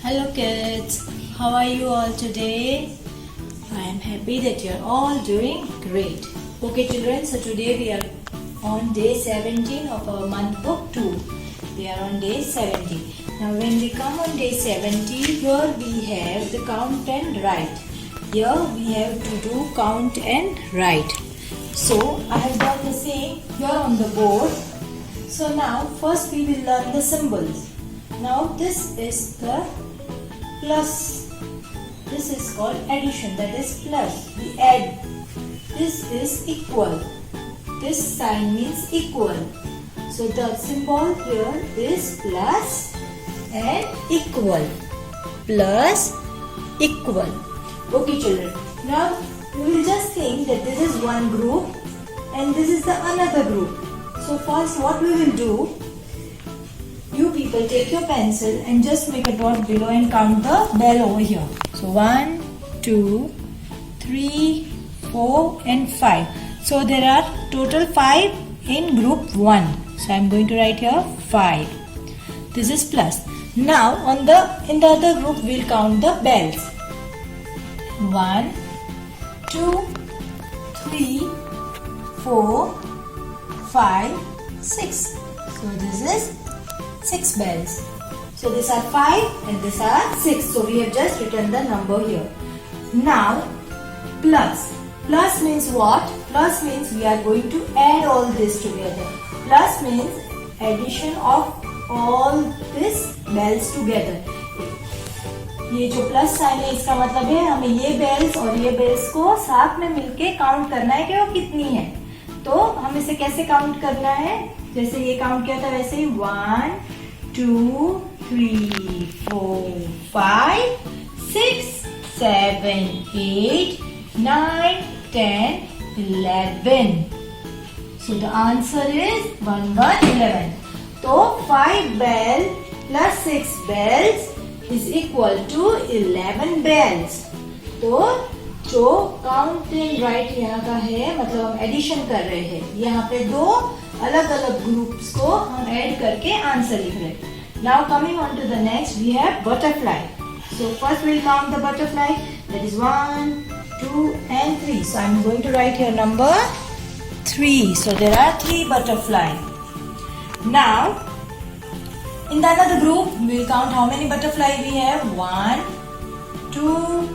Hello kids, how are you all today? I am happy that you are all doing great. Okay children, so today we are on day 17 of our month book 2. We are on day 17. Now when we come on day 17, here we have the count and write. Here we have to do count and write. So I have done the same here on the board. So now first we will learn the symbols. Now this is the plus. This is called addition, that is plus. We add. This is equal. This sign means equal. So the symbol here is plus and equal. Plus, equal. Okay children. Now you will just think that this is one group and this is the another group. So first what we will do, you people take your pencil and just make a dot below and count the bell over here. So 1, 2, 3, 4 and 5. So there are total 5 in group 1. So I am going to write here 5. This is plus. Now in the other group we will count the bells. 1, 2, 3, 4, 5, 6. So this is 6 bells. So these are 5 and these are 6. So we have just written the number here. Now plus. Plus means what? Plus means we are going to add all this together. Plus means addition of all these bells together. ये जो plus sign है इसका मतलब है हमें ये bells और ये बेल्स को साथ में मिलके काउंट करना है कि वो कितनी है. तो हम इसे कैसे काउंट करना है, जैसे ये काउंट किया था वैसे ही 1, 2, 3, 4, 5, 6, 7, 8, 9, 10, 11. So the answer is 1, 1, 11. तो 5 bell plus 6 bells is equal to 11 bells. तो जो काउंट एंड राइट यहाँ का है, मतलब हम एडिशन कर रहे हैं. यहाँ पे दो अलग अलग ग्रुप्स को हम ऐड करके आंसर लिख रहे हैं. Now coming on to the next, we have butterfly. So first we'll count the butterfly. That is 1, 2 and 3. So I'm going to write here number 3. So there are 3 butterfly. Now in the another group we'll count how many butterfly we have. 1, 2,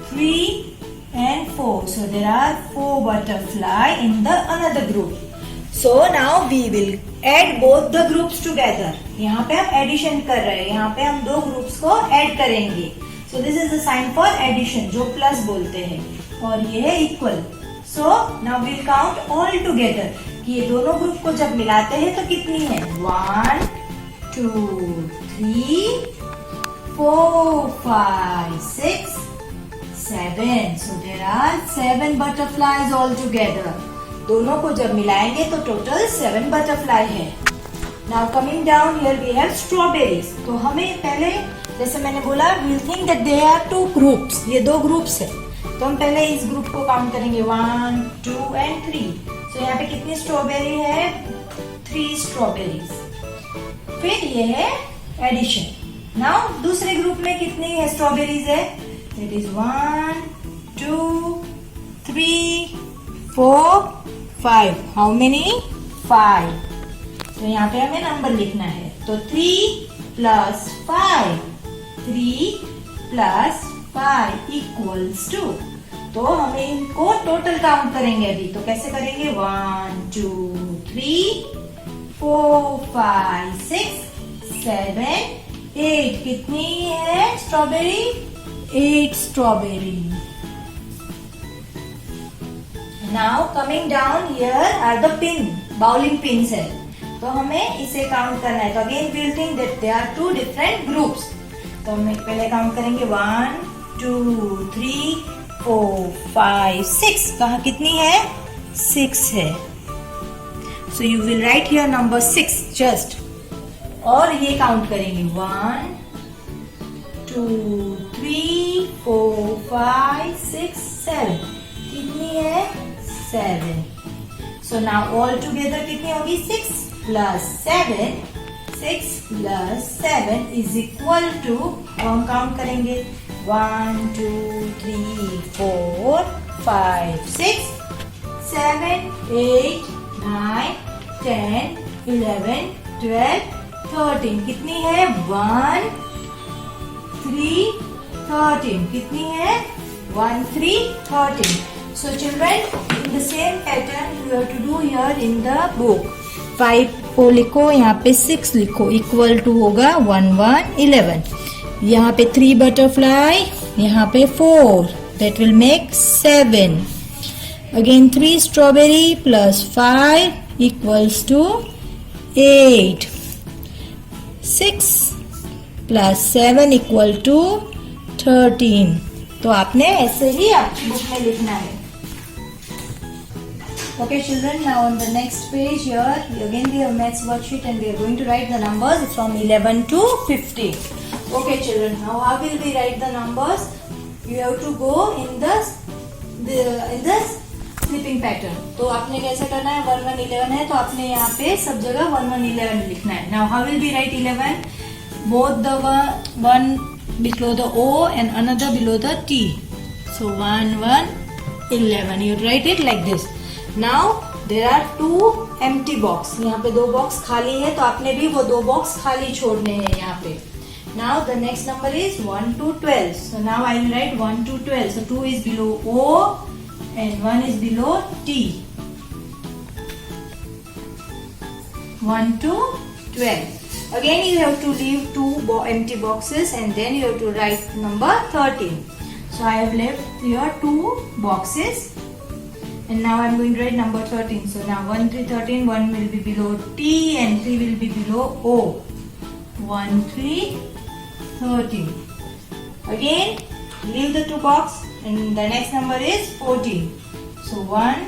3 and 4. So there are 4 butterfly in the another group. So now we will add both the groups together. यहाँ पे हम addition कर रहे हैं. यहाँ पे हम दो ग्रुप्स को ऐड करेंगे. So this is the sign for addition, जो प्लस बोलते हैं, और ये है equal. So now we'll count all together कि ये दोनों ग्रुप को जब मिलाते हैं तो कितनी है. 1, 2, 3, 4, 5, 6, 7. So there are 7 butterflies all together. दोनों को जब मिलाएंगे तो टोटल 7 बटरफ्लाई है. Now coming down here we have strawberries. तो हमें पहले, जैसे मैंने बोला, we'll think that they are 2 groups. ये 2 ग्रुप्स है. तो हम पहले इस ग्रुप को काउंट करेंगे 1, 2 एंड 3. तो यहाँ पे कितनी स्ट्रॉबेरी है? 3 स्ट्रॉबेरीज. फिर ये है एडिशन. नाउ दूसरे ग्रुप में कितनी है स्ट्रॉबेरीज है? It is 1, 2, 3, 4, 5. How many? 5. तो यहाँ पे हमें नंबर लिखना है. तो 3 plus 5. 3 plus 5 equals 2. तो हमें इनको टोटल काउंट करेंगे अभी. तो कैसे करेंगे? 1, 2, 3, 4, 5, 6, 7, 8. कितनी है strawberry? 8 strawberry. Now coming down here are the pin, bowling pins है. तो हमें इसे काउंट करना है. तो again we'll think that there are 2 different groups. तो हम पहले काउंट करेंगे 1, 2, 3, 4, 5, 6. कहाँ कितनी है? 6 है. So you will write here number 6 just. और ये काउंट करेंगे 1, 2, 3, 4, 5, 6, 7. कितनी है? 7. So now all together कितनी होगी? 6 plus 7 6 plus 7 is equal to, हम काउंट करेंगे 1 2 3 4 5 6 7 8 9 10 11 12 13 कितनी है 1 3 13 कितनी है 1 3 13. So children, in the same pattern you have to do here in the book. 5 को लिखो, यहाँ पे 6 लिखो, इक्वल टू होगा 1 1 11. यहाँ पे 3 बटरफ्लाई, यहाँ पे 4, that will make 7. Again 3 strawberry plus 5 equals to 8. 6 plus 7 equal to 13. तो आपने ऐसे ही आपकी बुक में लिखना है. Okay children, now on the next page here again we have maths worksheet and we are going to write the numbers from 11 to 50. Okay children, now how will we write the numbers? You have to go in the sleeping pattern. तो आपने कैसे करना है, 1 1 11 है तो आपने यहाँ पे सब जगह 1 1 11 लिखना है. Now how will we write 11? Both the one below the O and another below the T. So 1 1 11. You write it like this. Now there are 2 empty box. यहाँ पे 2 बॉक्स खाली है तो आपने भी वो 2 बॉक्स खाली छोड़ने हैं यहाँ पे. Now the next number is 1 to 12. So now I will write 1 to 12. So 2 is below O and 1 is below T. 1 to 12. Again you have to leave 2 empty boxes and then you have to write number 13. So I have left here 2 boxes. And now I am going to write number 13. So now 1 3 13, 1 will be below T and 3 will be below O. 1 3 13. Again leave the 2 box and the next number is 14. So 1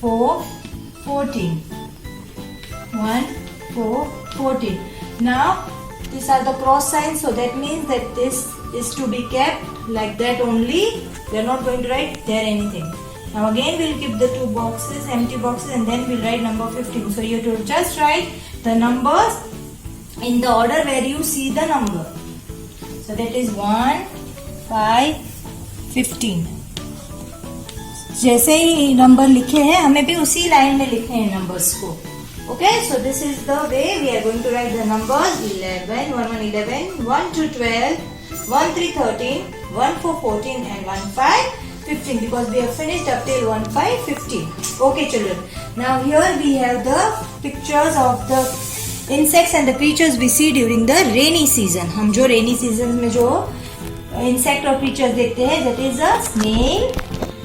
4 14. 1 4 14. Now these are the cross signs, so that means that this is to be kept like that only. We are not going to write there anything. Now again we'll keep the 2 boxes, empty boxes, and then we'll write number 15. So you have to just write the numbers in the order where you see the number. So that is 1 5 15. जैसे ही number लिखे हैं हमें भी उसी line में लिखने हैं numbers को. Okay, so this is the way we are going to write the numbers 11, 1 1 11, 1 2 12, 1 3 13, 1 4 14 and 1 5 15 because we have finished up till 1 5 15. Okay children, now here we have the pictures of the insects and the creatures we see during the rainy season. हम जो rainy season में जो insect और creatures देखते हैं, that is a snail,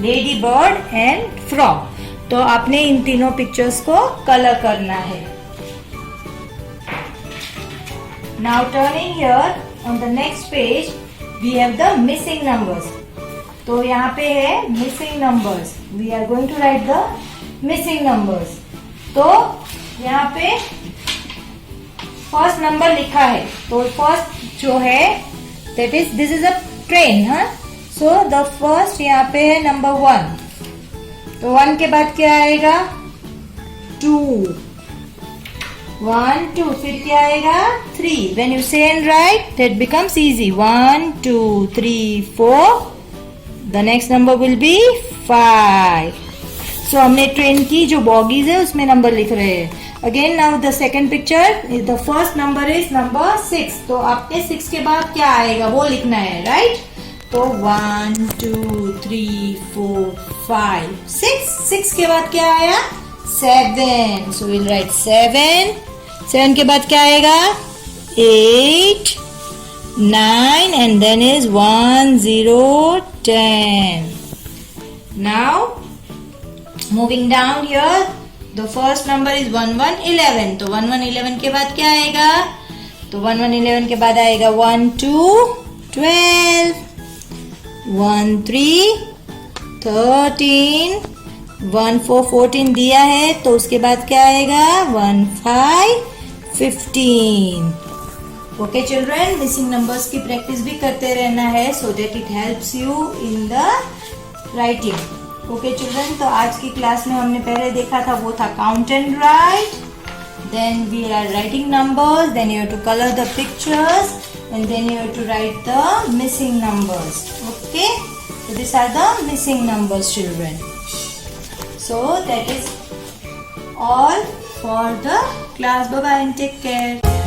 ladybird and frog. तो आपने इन तीनों पिक्चर्स को कलर करना है. Now turning here on the next page we have the missing numbers. तो यहाँ पे है missing numbers. We are going to write the missing numbers. तो यहाँ पे फर्स्ट नंबर लिखा है तो फर्स्ट जो है that is this is a train. हाँ, so the first यहाँ पे है नंबर 1. तो 1 के बाद क्या आएगा 2 1 2 फिर क्या आएगा 3. When you say and write that becomes easy. 1 2 3 4. The next number will be 5. So हमने ट्रेन की जो बॉगीज है उसमें नंबर लिख रहे हैं. Again now the second picture, the first number is number 6. तो आपने 6 के बाद क्या आएगा वो लिखना है, right? तो 1 2 3 4 5 6. 6 के बाद क्या आया 7. So we'll write 7. 7 के बाद क्या आएगा 8 9 and then is 1 0 10. Now moving down here the first number is 1 1 11. तो 1 1 11 के बाद क्या आएगा तो 1 1 11 के बाद आएगा 1 2 12 1 3 13 1 4 14 दिया है तो उसके बाद क्या आएगा 1 5 15. ओके चिल्ड्रन, मिसिंग नंबर्स की प्रैक्टिस भी करते रहना है so that it helps you in the writing. Okay children, तो आज की क्लास में हमने पहले देखा था वो था count and right. Then we are writing numbers, then you have to color the pictures, and then you have to write the missing numbers. Okay? So these are the missing numbers, children. So that is all for the class. Bye bye and take care.